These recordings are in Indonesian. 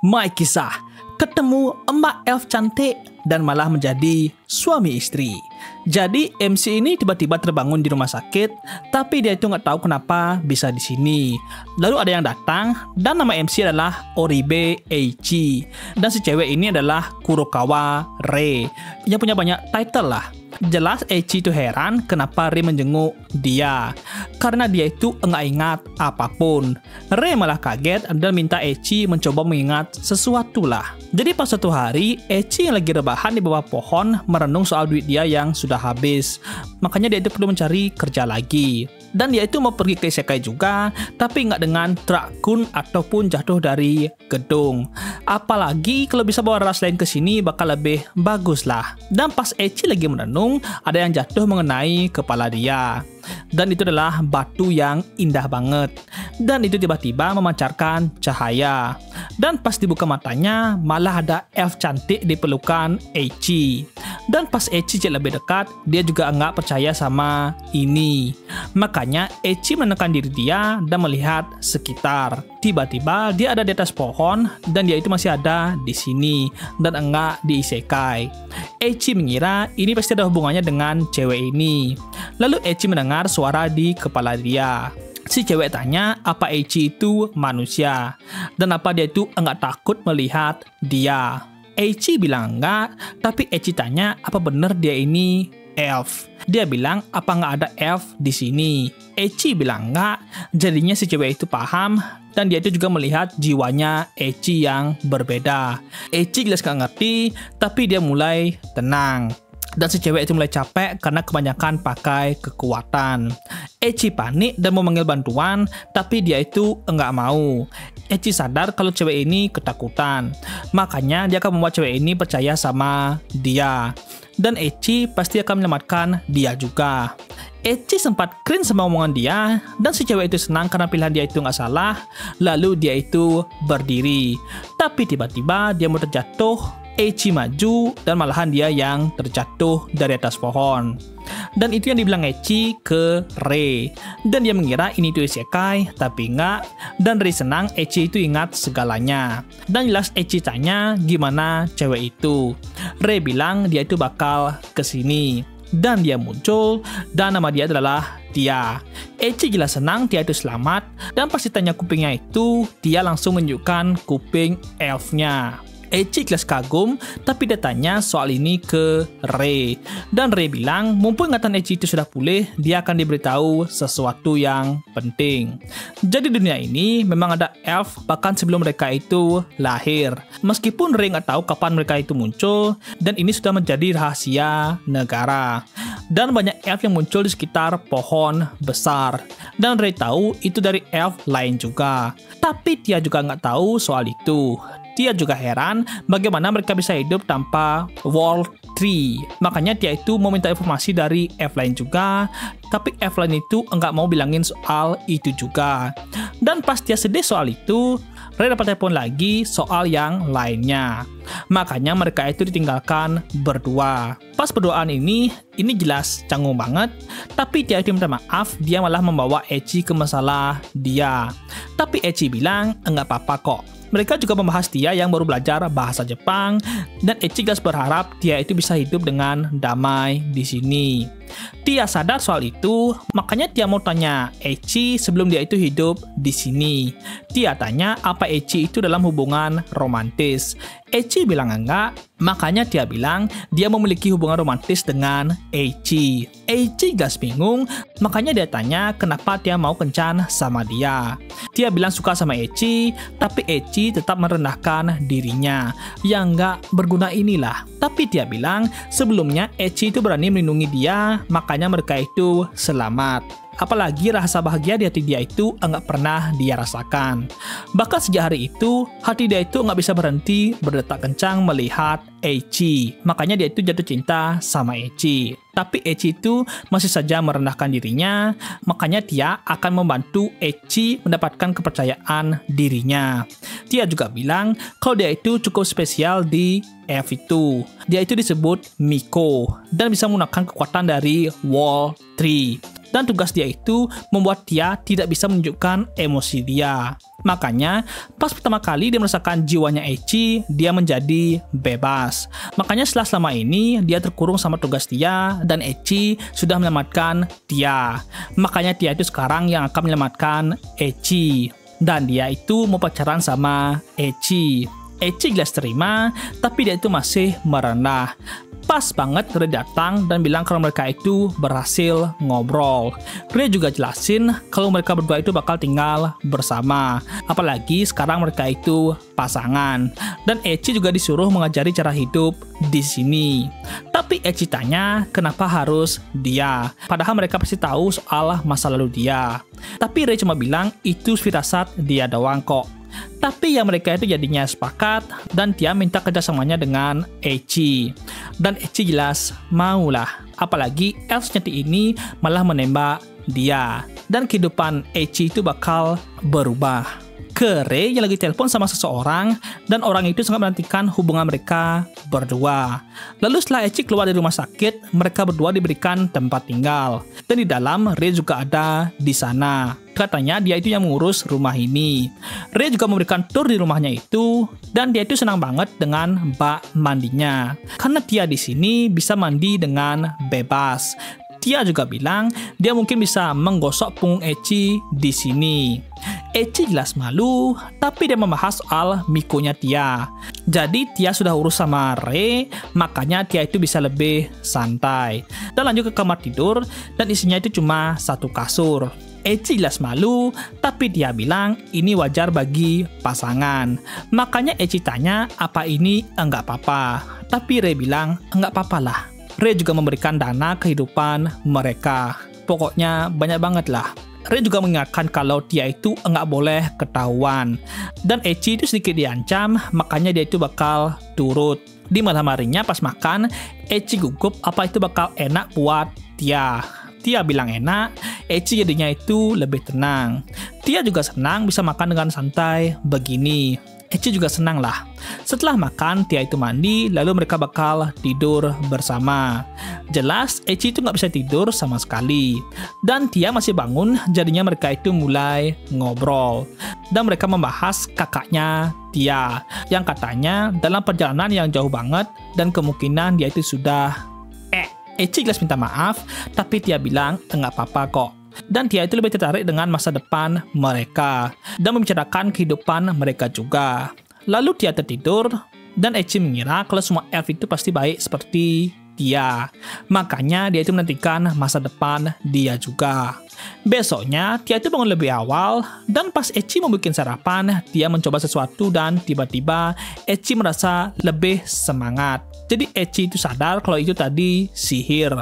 My Kisah, ketemu emak elf cantik dan malah menjadi suami istri. Jadi MC ini tiba-tiba terbangun di rumah sakit, tapi dia itu nggak tahu kenapa bisa di sini. Lalu ada yang datang dan nama MC adalah Oribe Eiichi. Dan si cewek ini adalah Kurokawa Rei, yang punya banyak title lah. Jelas Eiichi itu heran kenapa Rei menjenguk dia, karena dia itu nggak ingat apapun. Rei malah kaget dan minta Eiichi mencoba mengingat sesuatu lah. Jadi pas suatu hari, Eiichi yang lagi rebahan di bawah pohon merenung soal duit dia yang sudah habis. Makanya dia itu perlu mencari kerja lagi. Dan dia itu mau pergi ke isekai juga, tapi nggak dengan trakun ataupun jatuh dari gedung. Apalagi kalau bisa bawa ras lain ke sini bakal lebih bagus lah. Dan pas Eiichi lagi merenung, ada yang jatuh mengenai kepala dia. Dan itu adalah batu yang indah banget. Dan itu tiba-tiba memancarkan cahaya. Dan pas dibuka matanya, malah ada elf cantik di pelukan Eiichi. Dan pas Eiichi lebih dekat, dia juga nggak percaya sama ini. Makanya Eiichi menekan diri dia dan melihat sekitar. Tiba-tiba dia ada di atas pohon dan dia itu masih ada di sini dan enggak di isekai. Eiichi mengira ini pasti ada hubungannya dengan cewek ini. Lalu Eiichi mendengar suara di kepala dia. Si cewek tanya apa Eiichi itu manusia dan apa dia itu enggak takut melihat dia. Eiichi bilang enggak, tapi Eiichi tanya apa bener dia ini elf. Dia bilang apa nggak ada elf di sini. Eiichi bilang enggak, jadinya si cewek itu paham dan dia itu juga melihat jiwanya Eiichi yang berbeda. Eiichi jelas nggak ngerti, tapi dia mulai tenang. Dan si cewek itu mulai capek karena kebanyakan pakai kekuatan. Eiichi panik dan mau manggil bantuan, tapi dia itu enggak mau. Eiichi sadar kalau cewek ini ketakutan. Makanya dia akan membuat cewek ini percaya sama dia. Dan Eiichi pasti akan menyelamatkan dia juga. Eiichi sempat cringe sama omongan dia, dan si cewek itu senang karena pilihan dia itu nggak salah. Lalu dia itu berdiri. Tapi tiba-tiba dia mau terjatuh. Eiichi maju dan malahan dia yang terjatuh dari atas pohon. Dan itu yang dibilang Eiichi ke Rei. Dan dia mengira ini itu isekai, tapi enggak. Dan Rei senang Eiichi itu ingat segalanya. Dan jelas Eiichi tanya gimana cewek itu. Rei bilang dia itu bakal kesini. Dan dia muncul dan nama dia adalah Tia. Eiichi jelas senang Tia itu selamat. Dan pas ditanya kupingnya itu, dia langsung menunjukkan kuping elfnya. Eiichi jelas kagum, tapi dia tanya soal ini ke Rei. Dan Rei bilang, mumpung ingatan Eiichi itu sudah pulih, dia akan diberitahu sesuatu yang penting. Jadi dunia ini memang ada elf bahkan sebelum mereka itu lahir. Meskipun Rei nggak tahu kapan mereka itu muncul, dan ini sudah menjadi rahasia negara. Dan banyak elf yang muncul di sekitar pohon besar. Dan Rei tahu itu dari elf lain juga. Tapi dia juga nggak tahu soal itu. Dia juga heran bagaimana mereka bisa hidup tanpa World Tree. Makanya dia itu mau minta informasi dari elf lain juga, tapi elf lain itu enggak mau bilangin soal itu juga. Dan pas dia sedih soal itu, Rei dapat telepon lagi soal yang lainnya. Makanya mereka itu ditinggalkan berdua. Pas berduaan ini jelas canggung banget, tapi dia itu minta maaf, dia malah membawa Eiichi ke masalah dia. Tapi Eiichi bilang enggak apa-apa kok. Mereka juga membahas dia yang baru belajar bahasa Jepang, dan Eiichi jelas berharap dia itu bisa hidup dengan damai di sini. Dia sadar soal itu, makanya dia mau tanya Eiichi sebelum dia itu hidup di sini. Dia tanya apa Eiichi itu dalam hubungan romantis. Eiichi bilang enggak, makanya dia bilang dia memiliki hubungan romantis dengan Eiichi. Eiichi jelas bingung, makanya dia tanya kenapa dia mau kencan sama dia. Dia bilang suka sama Eiichi, tapi Eiichi tetap merendahkan dirinya. Yang nggak berguna inilah. Tapi dia bilang sebelumnya Eiichi itu berani melindungi dia, makanya mereka itu selamat. Apalagi rasa bahagia di hati dia itu nggak pernah dia rasakan. Bahkan sejak hari itu, hati dia itu nggak bisa berhenti berdetak kencang melihat Eiichi. Makanya dia itu jatuh cinta sama Eiichi. Tapi Eiichi itu masih saja merendahkan dirinya, makanya dia akan membantu Eiichi mendapatkan kepercayaan dirinya. Dia juga bilang kalau dia itu cukup spesial di elf itu. Dia itu disebut Miko dan bisa menggunakan kekuatan dari Wall Tree. Dan tugas dia itu membuat dia tidak bisa menunjukkan emosi dia. Makanya, pas pertama kali dia merasakan jiwanya Echi, dia menjadi bebas. Makanya setelah selama ini, dia terkurung sama tugas dia, dan Echi sudah menyelamatkan dia. Makanya dia itu sekarang yang akan menyelamatkan Echi. Dan dia itu mau pacaran sama Echi. Echi jelas terima, tapi dia itu masih merendah. Pas banget Ray datang dan bilang kalau mereka itu berhasil ngobrol. Ray juga jelasin kalau mereka berdua itu bakal tinggal bersama. Apalagi sekarang mereka itu pasangan. Dan Echi juga disuruh mengajari cara hidup di sini. Tapi Echi tanya kenapa harus dia. Padahal mereka pasti tahu soal masa lalu dia. Tapi Ray cuma bilang itu firasat dia doang kok. Tapi ya mereka itu jadinya sepakat dan dia minta kerjasamanya dengan Echi. Dan Echi jelas maulah. Apalagi elf cantik ini malah menembak dia. Dan kehidupan Echi itu bakal berubah. Ke Ray yang lagi telepon sama seseorang dan orang itu sangat menantikan hubungan mereka berdua. Lalu setelah Echi keluar dari rumah sakit, mereka berdua diberikan tempat tinggal. Dan di dalam Ray juga ada di sana. Katanya dia itu yang mengurus rumah ini. Ray juga memberikan tur di rumahnya itu dan dia itu senang banget dengan bak mandinya. Karena dia di sini bisa mandi dengan bebas. Dia juga bilang dia mungkin bisa menggosok punggung Echi di sini. Echi jelas malu, tapi dia membahas soal mikonya Tia. Jadi Tia sudah urus sama Ray, makanya Tia itu bisa lebih santai. Dan lanjut ke kamar tidur, dan isinya itu cuma satu kasur. Echi jelas malu, tapi dia bilang ini wajar bagi pasangan. Makanya Echi tanya apa ini enggak apa-apa. Tapi Ray bilang enggak apa-apa lah. Ray juga memberikan dana kehidupan mereka. Pokoknya banyak banget lah. Ray juga mengingatkan kalau dia itu enggak boleh ketahuan. Dan Echi itu sedikit diancam, makanya dia itu bakal turut. Di malam harinya pas makan, Echi gugup apa itu bakal enak buat Tia. Tia bilang enak, Echi jadinya itu lebih tenang. Tia juga senang bisa makan dengan santai begini. Echi juga senang lah. Setelah makan, Tia itu mandi, lalu mereka bakal tidur bersama. Jelas, Echi itu nggak bisa tidur sama sekali. Dan Tia masih bangun, jadinya mereka itu mulai ngobrol. Dan mereka membahas kakaknya Tia, yang katanya dalam perjalanan yang jauh banget, dan kemungkinan dia itu sudah... Echi jelas minta maaf, tapi Tia bilang nggak apa-apa kok. Dan Tia itu lebih tertarik dengan masa depan mereka dan membicarakan kehidupan mereka juga. Lalu Tia tertidur dan Echi mengira kalau semua elf itu pasti baik seperti Tia. Makanya dia itu menantikan masa depan dia juga. Besoknya Tia itu bangun lebih awal dan pas Echi mau bikin sarapan, dia mencoba sesuatu dan tiba-tiba Echi merasa lebih semangat. Jadi Echi itu sadar kalau itu tadi sihir.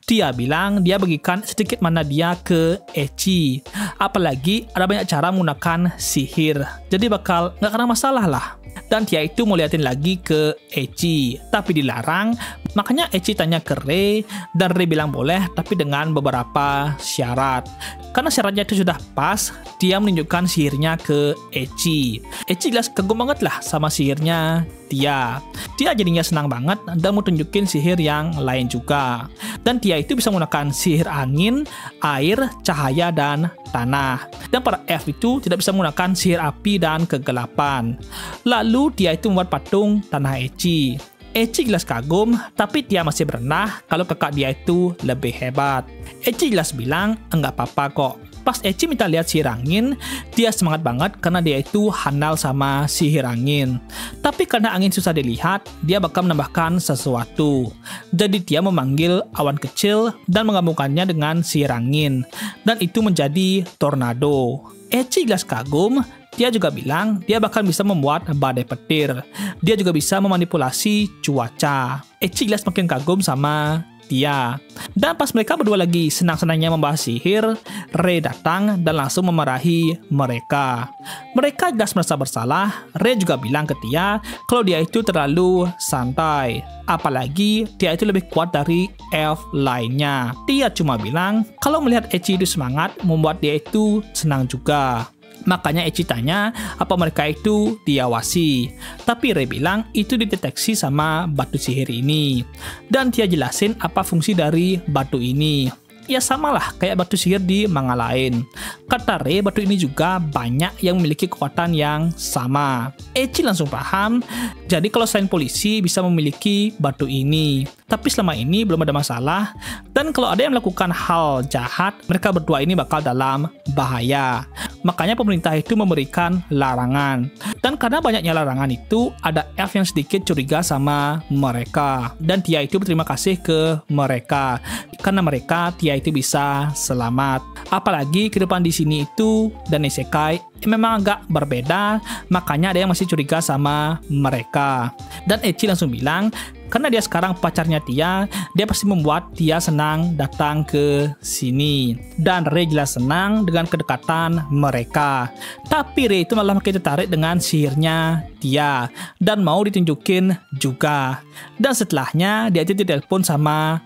Dia bilang dia bagikan sedikit mana dia ke Echi. Apalagi ada banyak cara menggunakan sihir. Jadi bakal nggak kena masalah lah. Dan dia itu mau liatin lagi ke Echi. Tapi dilarang. Makanya Echi tanya ke Ray. Dan Ray bilang boleh tapi dengan beberapa syarat. Karena syaratnya itu sudah pas, dia menunjukkan sihirnya ke Echi. Echi jelas kagum banget lah sama sihirnya Tia. Tia jadinya senang banget dan mau tunjukin sihir yang lain juga. Dan Tia itu bisa menggunakan sihir angin, air, cahaya, dan tanah. Dan para elf itu tidak bisa menggunakan sihir api dan kegelapan. Lalu Tia itu membuat patung tanah Echi. Echi jelas kagum, tapi Tia masih berendah kalau kakak dia itu lebih hebat. Echi jelas bilang, enggak apa-apa kok. Pas Echi minta lihat sihir angin, dia semangat banget karena dia itu handal sama sihir angin. Tapi karena angin susah dilihat, dia bakal menambahkan sesuatu. Jadi dia memanggil awan kecil dan menggabungkannya dengan sihir angin. Dan itu menjadi tornado. Echi jelas kagum. Dia juga bilang dia bahkan bisa membuat badai petir. Dia juga bisa memanipulasi cuaca. Echi jelas makin kagum sama Tia. Dan pas mereka berdua lagi senang-senangnya membahas sihir, Ray datang dan langsung memarahi mereka. Mereka jelas merasa bersalah. Ray juga bilang ke Tia kalau dia itu terlalu santai. Apalagi Tia itu lebih kuat dari elf lainnya. Tia cuma bilang kalau melihat Echi itu semangat membuat dia itu senang juga. Makanya Echi tanya apa mereka itu diawasi. Tapi Ray bilang itu dideteksi sama batu sihir ini. Dan dia jelasin apa fungsi dari batu ini. Ya samalah kayak batu sihir di manga lain. Kata Rei, batu ini juga banyak yang memiliki kekuatan yang sama. Echi langsung paham, jadi kalau selain polisi bisa memiliki batu ini. Tapi selama ini belum ada masalah, dan kalau ada yang melakukan hal jahat, mereka berdua ini bakal dalam bahaya. Makanya pemerintah itu memberikan larangan. Dan karena banyaknya larangan itu, ada elf yang sedikit curiga sama mereka. Dan dia itu berterima kasih ke mereka. Karena mereka, dia itu bisa selamat. Apalagi kehidupan di sini itu dan isekai memang agak berbeda, makanya ada yang masih curiga sama mereka. Dan Echi langsung bilang, karena dia sekarang pacarnya dia pasti membuat dia senang datang ke sini. Dan Rei jelas senang dengan kedekatan mereka. Tapi Rei itu malah makin tertarik dengan sihirnya dia dan mau ditunjukin juga. Dan setelahnya dia itu ditelepon sama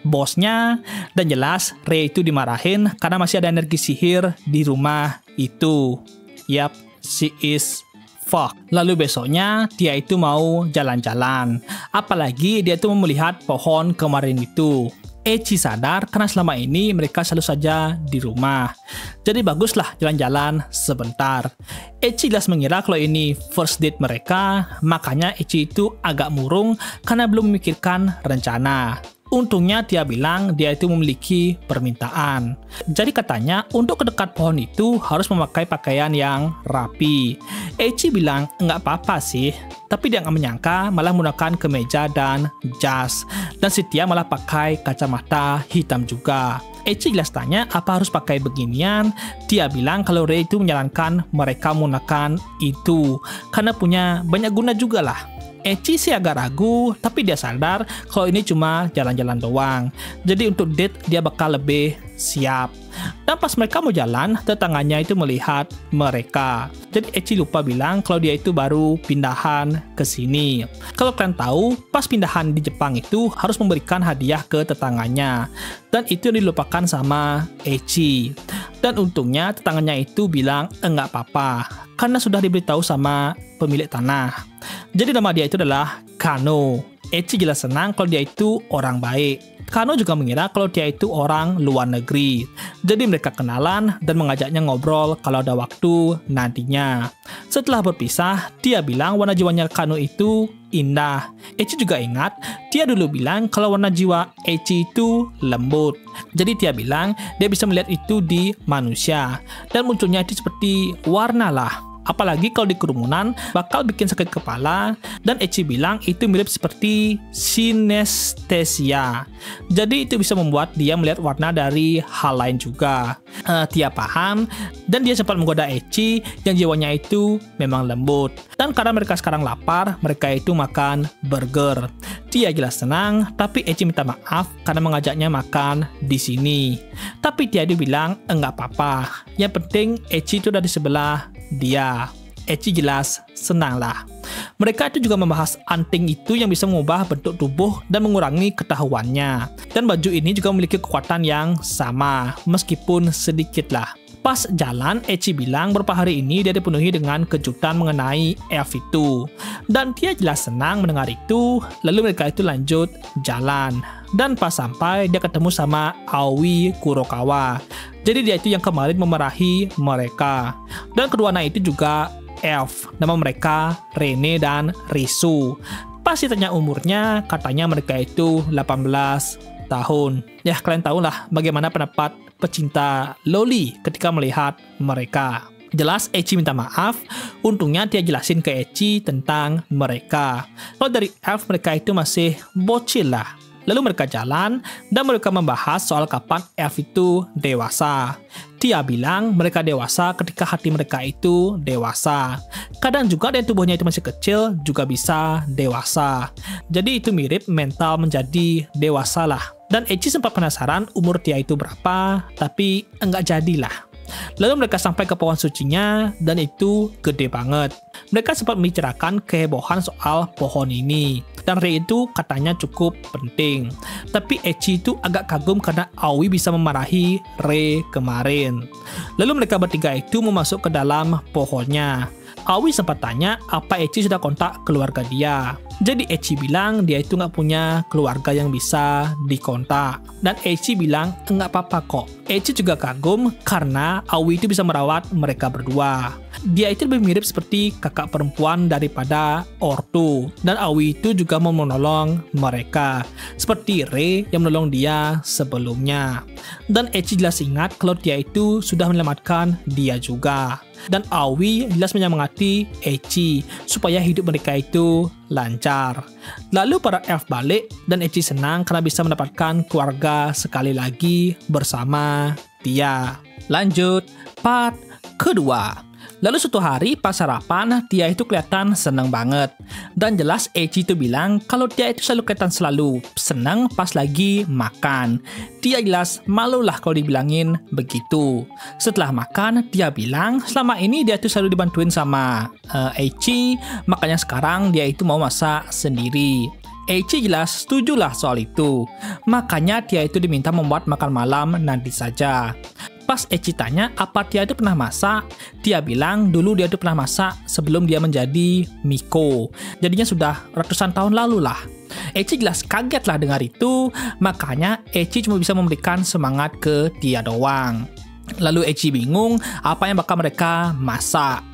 bosnya, dan jelas Rei itu dimarahin karena masih ada energi sihir di rumah itu. Yap, she is fuck. Lalu besoknya dia itu mau jalan-jalan, apalagi dia itu melihat pohon kemarin itu. Echi sadar karena selama ini mereka selalu saja di rumah, jadi baguslah jalan-jalan sebentar. Echi jelas mengira kalau ini first date mereka, makanya Echi itu agak murung karena belum memikirkan rencana. Untungnya dia bilang dia itu memiliki permintaan. Jadi katanya untuk ke dekat pohon itu harus memakai pakaian yang rapi. Echi bilang nggak apa-apa sih, tapi dia nggak menyangka malah menggunakan kemeja dan jas. Dan si Tia malah pakai kacamata hitam juga. Echi jelas tanya apa harus pakai beginian. Dia bilang kalau Rei itu menyarankan mereka menggunakan itu karena punya banyak guna juga lah. Echi sih agak ragu, tapi dia sadar kalau ini cuma jalan-jalan doang. Jadi untuk date dia bakal lebih siap. Dan pas mereka mau jalan, tetangganya itu melihat mereka. Jadi Echi lupa bilang kalau dia itu baru pindahan ke sini. Kalau kalian tahu, pas pindahan di Jepang itu harus memberikan hadiah ke tetangganya. Dan itu yang dilupakan sama Echi. Dan untungnya tetangganya itu bilang enggak apa-apa, karena sudah diberitahu sama pemilik tanah. Jadi nama dia itu adalah Kano. Echi jelas senang kalau dia itu orang baik. Kano juga mengira kalau dia itu orang luar negeri. Jadi mereka kenalan dan mengajaknya ngobrol kalau ada waktu nantinya. Setelah berpisah, dia bilang warna jiwanya Kano itu indah. Echi juga ingat, dia dulu bilang kalau warna jiwa Echi itu lembut. Jadi dia bilang dia bisa melihat itu di manusia. Dan munculnya itu seperti warna lah. Apalagi kalau di kerumunan bakal bikin sakit kepala. Dan Echi bilang itu mirip seperti sinestesia. Jadi itu bisa membuat dia melihat warna dari hal lain juga. Dia paham, dan dia sempat menggoda Echi yang jiwanya itu memang lembut. Dan karena mereka sekarang lapar, mereka itu makan burger. Dia jelas senang, tapi Echi minta maaf karena mengajaknya makan di sini. Tapi dia bilang enggak apa-apa. Yang penting Echi itu udah di sebelah dia. Echi jelas senang lah. Mereka itu juga membahas anting itu yang bisa mengubah bentuk tubuh dan mengurangi ketahuannya. Dan baju ini juga memiliki kekuatan yang sama, meskipun sedikit lah. Pas jalan, Echi bilang beberapa hari ini dia dipenuhi dengan kejutan mengenai elf itu. Dan dia jelas senang mendengar itu, lalu mereka itu lanjut jalan. Dan pas sampai, dia ketemu sama Aoi Kurokawa. Jadi dia itu yang kemarin memarahi mereka. Dan kedua anak itu juga elf, nama mereka Rene dan Risu. Pas ditanya umurnya, katanya mereka itu 18 tahun. Ya, kalian tahulah bagaimana pendapat pecinta loli ketika melihat mereka. Jelas Echi minta maaf, untungnya dia jelasin ke Echi tentang mereka. Kalau dari elf, mereka itu masih bocil lah. Lalu mereka jalan dan mereka membahas soal kapan elf itu dewasa. Dia bilang mereka dewasa ketika hati mereka itu dewasa. Kadang juga yang tubuhnya itu masih kecil juga bisa dewasa. Jadi itu mirip mental menjadi dewasa lah. Dan Echi sempat penasaran umur dia itu berapa, tapi enggak jadilah. Lalu mereka sampai ke pohon sucinya, dan itu gede banget. Mereka sempat membicarakan kehebohan soal pohon ini. Dan Rei itu katanya cukup penting. Tapi Echi itu agak kagum karena Aoi bisa memarahi Rei kemarin. Lalu mereka bertiga itu mau masuk ke dalam pohonnya. Aoi sempat tanya apa Echi sudah kontak keluarga dia. Jadi Echi bilang dia itu nggak punya keluarga yang bisa dikontak. Dan Echi bilang nggak apa-apa kok. Echi juga kagum karena Aoi itu bisa merawat mereka berdua. Dia itu lebih mirip seperti kakak perempuan daripada ortu. Dan Aoi itu juga mau menolong mereka. Seperti Rei yang menolong dia sebelumnya. Dan Echi jelas ingat kalau dia itu sudah menyelamatkan dia juga. Dan Aoi jelas menyemangati Echi supaya hidup mereka itu lancar. Lalu para elf balik dan Echi senang karena bisa mendapatkan keluarga sekali lagi bersama dia. Lanjut, part kedua. Lalu suatu hari pas sarapan, Tia itu kelihatan senang banget. Dan jelas Echi itu bilang kalau Tia itu selalu kelihatan selalu senang pas lagi makan. Tia jelas malu lah kalau dibilangin begitu. Setelah makan, Tia bilang selama ini dia itu selalu dibantuin sama Echi, makanya sekarang dia itu mau masak sendiri. Echi jelas setujulah soal itu. Makanya Tia itu diminta membuat makan malam nanti saja. Pas Echi tanya apa Tia itu pernah masak, Tia bilang dulu dia itu pernah masak sebelum dia menjadi Miko. Jadinya sudah ratusan tahun lalu lah. Echi jelas kaget lah dengar itu, makanya Echi cuma bisa memberikan semangat ke Tia doang. Lalu Echi bingung apa yang bakal mereka masak.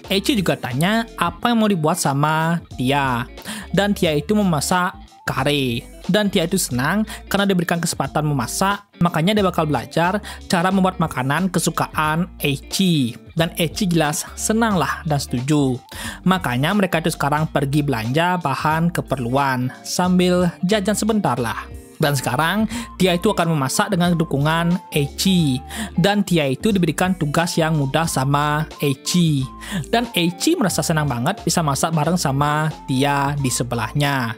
Echi juga tanya apa yang mau dibuat sama Tia. Dan Tia itu memasak kare. Dan Tia itu senang karena diberikan kesempatan memasak, makanya dia bakal belajar cara membuat makanan kesukaan Echi. Dan Echi jelas senang lah dan setuju. Makanya mereka itu sekarang pergi belanja bahan keperluan sambil jajan sebentar lah. Dan sekarang Tia itu akan memasak dengan dukungan Echi. Dan Tia itu diberikan tugas yang mudah sama Echi. Dan Echi merasa senang banget bisa masak bareng sama Tia di sebelahnya.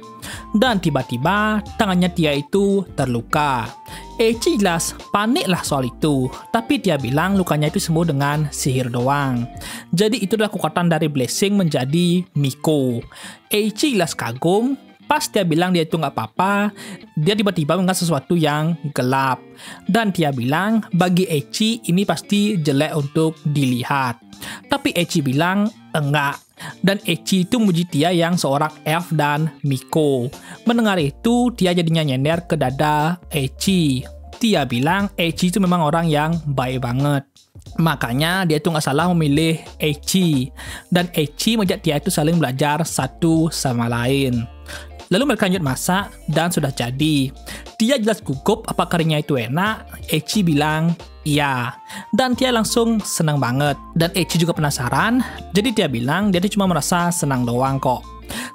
Dan tiba-tiba tangannya Tia itu terluka. Echi jelas panik lah soal itu. Tapi Tia bilang lukanya itu sembuh dengan sihir doang. Jadi itu adalah kekuatan dari Blessing menjadi Miko. Echi jelas kagum. Pas Tia bilang dia itu nggak apa-apa, dia tiba-tiba mengingat sesuatu yang gelap. Dan Tia bilang bagi Echi ini pasti jelek untuk dilihat. Tapi Echi bilang enggak. Dan Echi itu memuji Tia yang seorang elf dan Miko. Mendengar itu, Tia jadinya nyender ke dada Echi. Tia bilang Echi itu memang orang yang baik banget. Makanya dia itu nggak salah memilih Echi. Dan Echi mengajak Tia itu saling belajar satu sama lain. Lalu mereka lanjut masak dan sudah jadi. Tia jelas gugup apa karinya itu enak. Echi bilang iya. Dan Tia langsung senang banget. Dan Echi juga penasaran. Jadi Tia bilang dia itu cuma merasa senang doang kok.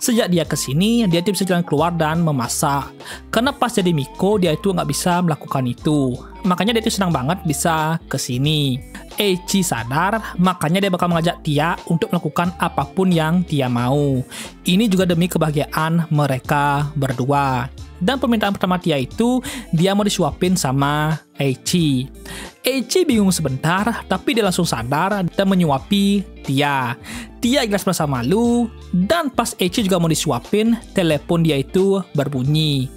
Sejak dia kesini, dia itu bisa jalan keluar dan memasak. Karena pas jadi Miko, dia itu nggak bisa melakukan itu. Makanya dia itu senang banget bisa kesini. Echi sadar, makanya dia bakal mengajak Tia untuk melakukan apapun yang Tia mau. Ini juga demi kebahagiaan mereka berdua. Dan permintaan pertama Tia itu, dia mau disuapin sama Echi. Echi bingung sebentar, tapi dia langsung sadar dan menyuapi Tia. Tia jelas merasa malu, dan pas Echi juga mau disuapin, telepon dia itu berbunyi.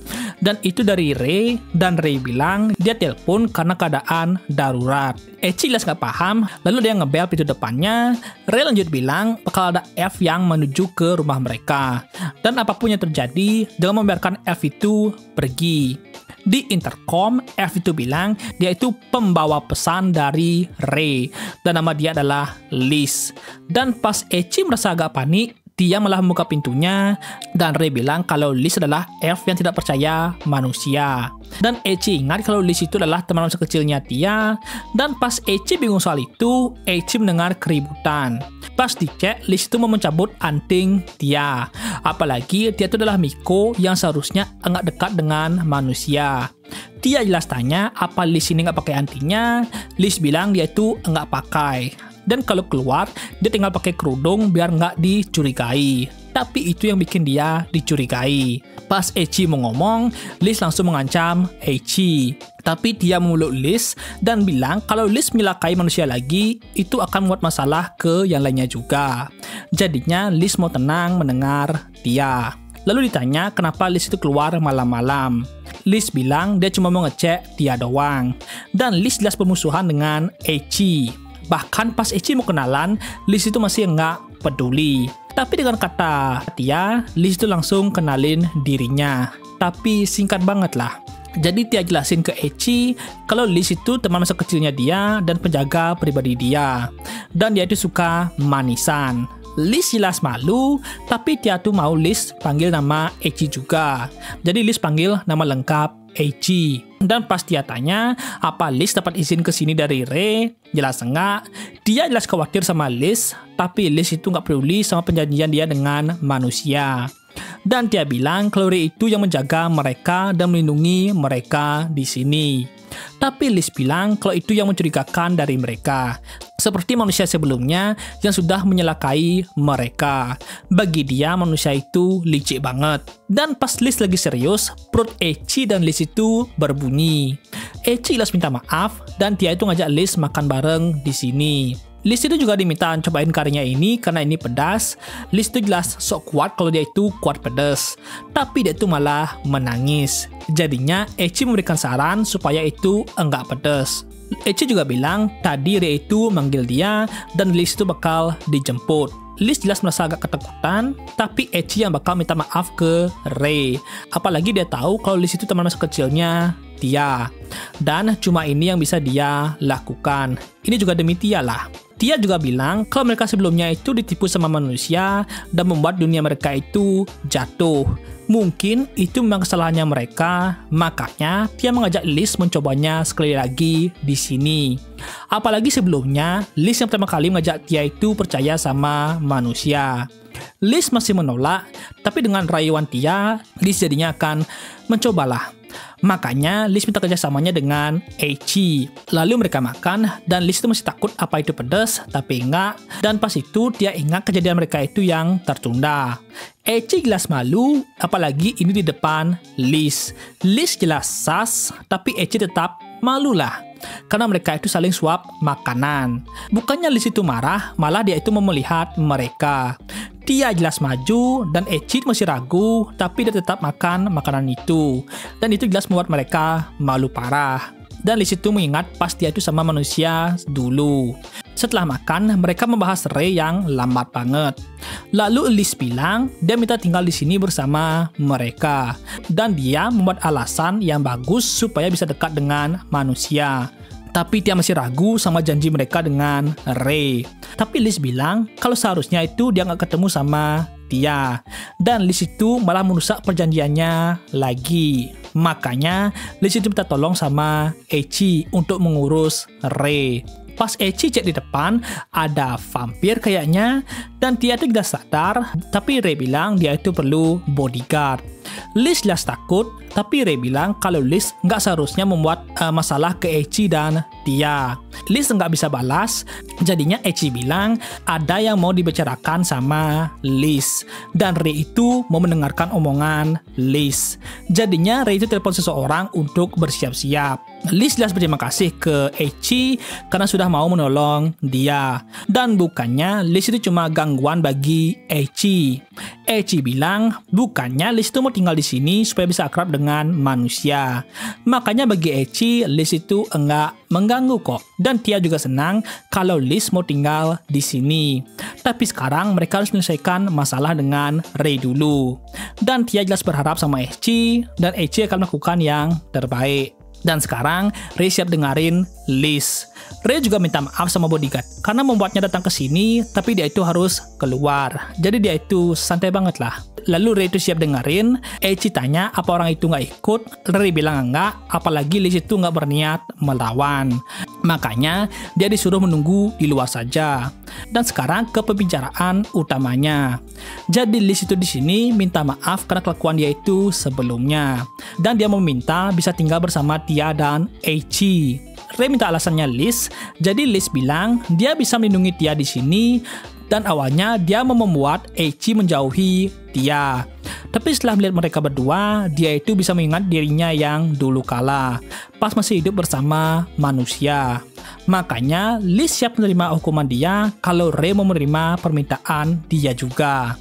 Dan itu dari Rei, dan Rei bilang dia telepon karena keadaan darurat. Echi jelas gak paham, lalu dia ngebel pintu depannya. Rei lanjut bilang bakal ada elf yang menuju ke rumah mereka. Dan apapun yang terjadi, jangan membiarkan elf itu pergi. Di intercom, elf itu bilang dia itu pembawa pesan dari Rei. Dan nama dia adalah Liz. Dan pas Echi merasa agak panik, Tia malah membuka pintunya dan Rei bilang kalau Liz adalah elf yang tidak percaya manusia. Dan Echi ingat kalau Liz itu adalah teman masa kecilnya Tia. Dan pas Echi bingung soal itu, Echi mendengar keributan. Pas dicek, Liz itu mau mencabut anting Tia. Apalagi Tia itu adalah Miko yang seharusnya agak dekat dengan manusia. Tia jelas tanya apa Liz ini nggak pakai antingnya. Liz bilang dia itu nggak pakai. Dan kalau keluar, dia tinggal pakai kerudung biar nggak dicurigai. Tapi itu yang bikin dia dicurigai. Pas Echi mau ngomong, Liz langsung mengancam Echi. Tapi dia memeluk Liz dan bilang kalau Liz menyalakai manusia lagi, itu akan membuat masalah ke yang lainnya juga. Jadinya Liz mau tenang mendengar Tia. Lalu ditanya kenapa Liz itu keluar malam-malam. Liz bilang dia cuma mau ngecek Tia doang. Dan Liz jelas bermusuhan dengan Echi. Bahkan pas Echi mau kenalan, Liz itu masih nggak peduli. Tapi dengan kata Tia, Liz itu langsung kenalin dirinya. Tapi singkat banget lah. Jadi Tia jelasin ke Eci kalau Liz itu teman masa kecilnya dia dan penjaga pribadi dia. Dan dia itu suka manisan. Liz jelas malu, tapi Tia tuh mau Liz panggil nama Eci juga. Jadi Liz panggil nama lengkap Eci. Dan pas Tia tanya, apa Liz dapat izin ke sini dari Ray? Jelas enggak. Dia jelas khawatir sama Liz, tapi Liz itu nggak peduli sama perjanjian dia dengan manusia. Dan Tia bilang kalau Ray itu yang menjaga mereka dan melindungi mereka di sini. Tapi Liz bilang kalau itu yang mencurigakan dari mereka. Seperti manusia sebelumnya yang sudah menyelakai mereka. Bagi dia manusia itu licik banget. Dan pas Liz lagi serius, perut Eci dan Liz itu berbunyi. Eci jelas minta maaf dan Tia itu ngajak Liz makan bareng di sini. Liz itu juga diminta cobain karinya ini karena ini pedas. Liz itu jelas sok kuat kalau dia itu kuat pedas. Tapi dia itu malah menangis. Jadinya Eci memberikan saran supaya itu enggak pedas. Eci juga bilang tadi Ray itu manggil dia dan Liz itu bakal dijemput. Liz jelas merasa agak ketakutan, tapi Eci yang bakal minta maaf ke Ray. Apalagi dia tahu kalau Liz itu teman masa kecilnya Tia. Dan cuma ini yang bisa dia lakukan. Ini juga demi Tia lah. Tia juga bilang kalau mereka sebelumnya itu ditipu sama manusia dan membuat dunia mereka itu jatuh. Mungkin itu memang kesalahannya mereka, makanya Tia mengajak Liz mencobanya sekali lagi di sini. Apalagi sebelumnya, Liz yang pertama kali mengajak Tia itu percaya sama manusia. Liz masih menolak, tapi dengan rayuan Tia, Liz jadinya akan mencobalah. Makanya Liz minta kerjasamanya dengan Eci. Lalu mereka makan dan Liz itu masih takut apa itu pedas, tapi enggak. Dan pas itu Tia ingat kejadian mereka itu yang tertunda. Eci jelas malu, apalagi ini di depan Liz. Liz jelas sas, tapi Eci tetap malulah. Karena mereka itu saling suap makanan. Bukannya Liz itu marah, malah dia itu mau melihat mereka. Tia jelas maju dan Eci masih ragu, tapi dia tetap makan makanan itu. Dan itu jelas membuat mereka malu parah. Dan Liz itu mengingat pas Tia itu sama manusia dulu. Setelah makan, mereka membahas Ray yang lambat banget. Lalu Liz bilang dia minta tinggal di sini bersama mereka. Dan dia membuat alasan yang bagus supaya bisa dekat dengan manusia. Tapi Tia masih ragu sama janji mereka dengan Ray. Tapi Liz bilang kalau seharusnya itu dia nggak ketemu sama Tia. Dan Liz itu malah merusak perjanjiannya lagi. Makanya Liz itu minta tolong sama Eci untuk mengurus Ray. Pas Eci cek di depan, ada vampir kayaknya, dan Tia itu tidak sadar, tapi Ray bilang dia itu perlu bodyguard. Liz jelas takut, tapi Ray bilang kalau Liz nggak seharusnya membuat masalah ke Eci dan Tia. Liz nggak bisa balas, jadinya Eci bilang ada yang mau dibicarakan sama Liz. Dan Ray itu mau mendengarkan omongan Liz. Jadinya Ray itu telepon seseorang untuk bersiap-siap. Liz jelas berterima kasih ke Eci karena sudah mau menolong dia. Dan bukannya Liz itu cuma gangguan bagi Eci. Eci bilang bukannya Liz itu mau tinggal di sini supaya bisa akrab dengan manusia. Makanya bagi Eci, Liz itu enggak mengganggu kok. Dan Tia juga senang kalau Liz mau tinggal di sini. Tapi sekarang mereka harus menyelesaikan masalah dengan Ray dulu. Dan Tia jelas berharap sama Eci, dan Eci akan melakukan yang terbaik. Dan sekarang Ray siap dengerin Liz. Ray juga minta maaf sama bodyguard karena membuatnya datang ke sini, tapi dia itu harus keluar. Jadi dia itu santai banget lah. Lalu Ray itu siap dengerin. Eci tanya apa orang itu nggak ikut. Ray bilang enggak, apalagi Liz itu nggak berniat melawan. Makanya dia disuruh menunggu di luar saja. Dan sekarang ke pembicaraan utamanya. Jadi Liz itu di sini minta maaf karena kelakuan dia itu sebelumnya. Dan dia meminta bisa tinggal bersama Tia dan Eci. Ray minta alasannya Liz. Jadi Liz bilang dia bisa melindungi Tia di sini. Dan awalnya dia mau membuat Eci menjauhi Tia. Tapi setelah melihat mereka berdua, dia itu bisa mengingat dirinya yang dulu kala, pas masih hidup bersama manusia. Makanya Liz siap menerima hukuman dia kalau Ray mau menerima permintaan dia juga.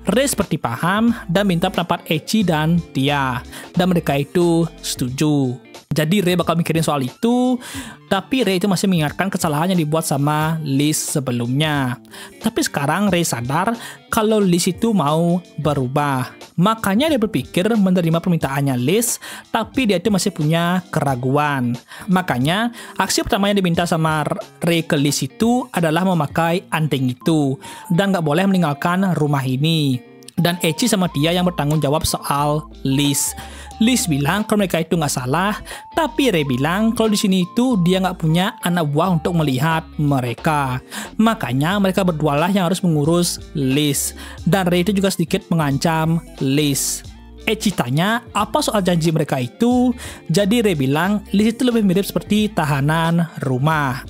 Ray seperti paham dan minta pendapat Eci dan Tia. Dan mereka itu setuju. Jadi Ray bakal mikirin soal itu, tapi Ray itu masih mengingatkan kesalahan yang dibuat sama Liz sebelumnya. Tapi sekarang Ray sadar kalau Liz itu mau berubah. Makanya dia berpikir menerima permintaannya Liz, tapi dia itu masih punya keraguan. Makanya aksi pertama yang diminta sama Ray ke Liz itu adalah memakai anting itu, dan nggak boleh meninggalkan rumah ini. Dan Eci sama Tia yang bertanggung jawab soal Liz. Liz bilang kalau mereka itu nggak salah, tapi Ray bilang kalau di sini itu dia nggak punya anak buah untuk melihat mereka. Makanya mereka berdualah yang harus mengurus Liz. Dan Ray itu juga sedikit mengancam Liz. Eci tanya apa soal janji mereka itu. Jadi Ray bilang Liz itu lebih mirip seperti tahanan rumah.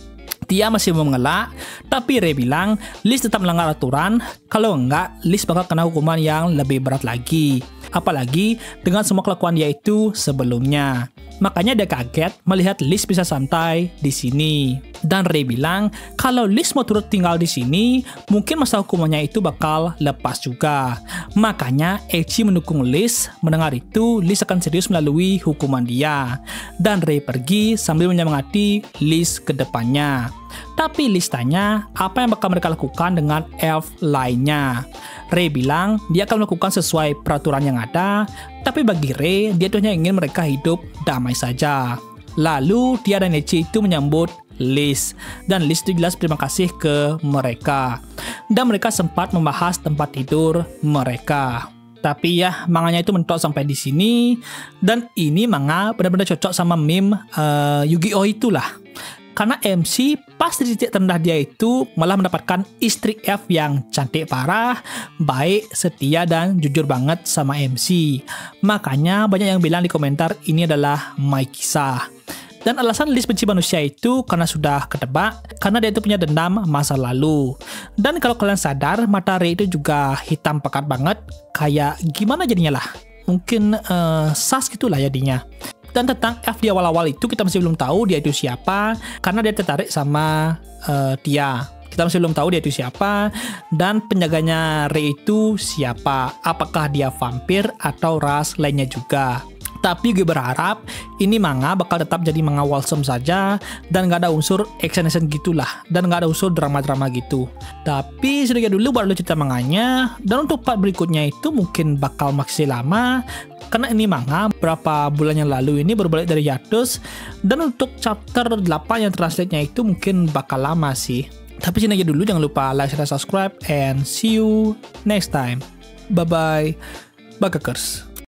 Tia masih mau mengelak, tapi Ray bilang Liz tetap melanggar aturan. Kalau enggak, Liz bakal kena hukuman yang lebih berat lagi. Apalagi dengan semua kelakuan dia itu sebelumnya. Makanya dia kaget melihat Liz bisa santai di sini. Dan Ray bilang kalau Liz mau turut tinggal di sini, mungkin masa hukumannya itu bakal lepas juga. Makanya Eci mendukung Liz. Mendengar itu, Liz akan serius melalui hukuman dia. Dan Ray pergi sambil menyemangati Liz ke depannya. Tapi Liz tanya apa yang bakal mereka lakukan dengan elf lainnya. Ray bilang dia akan melakukan sesuai peraturan yang ada, tapi bagi Ray, dia tuh hanya ingin mereka hidup damai saja. Lalu Tia dan Eci itu menyambut Liz, dan Liz itu jelas terima kasih ke mereka. Dan mereka sempat membahas tempat tidur mereka. Tapi ya, manganya itu mentok sampai di sini, dan ini manga benar-benar cocok sama meme Yu-Gi-Oh itulah. Karena MC pas di titik terendah dia itu malah mendapatkan istri F yang cantik parah, baik, setia, dan jujur banget sama MC. Makanya banyak yang bilang di komentar ini adalah my kisah. Dan alasan Liz benci manusia itu karena sudah ketebak, karena dia itu punya dendam masa lalu. Dan kalau kalian sadar, mata Ray itu juga hitam pekat banget, kayak gimana jadinya lah. Mungkin sas gitulah jadinya. Dan tentang F di awal-awal itu kita masih belum tahu dia itu siapa, karena dia tertarik sama Tia. Kita masih belum tahu dia itu siapa, dan penjaganya Ray itu siapa. Apakah dia vampir atau ras lainnya juga. Tapi gue berharap ini manga bakal tetap jadi manga wholesome saja, dan gak ada unsur action gitulah, dan gak ada unsur drama-drama gitu. Tapi sedikit dulu buat lo cerita manganya, dan untuk part berikutnya itu mungkin bakal masih lama, karena ini manga berapa bulan yang lalu ini baru balik dari hiatus, dan untuk chapter 8 yang translate-nya itu mungkin bakal lama sih. Tapi sini aja dulu, jangan lupa like, share, subscribe, and see you next time. Bye-bye, Bagakers.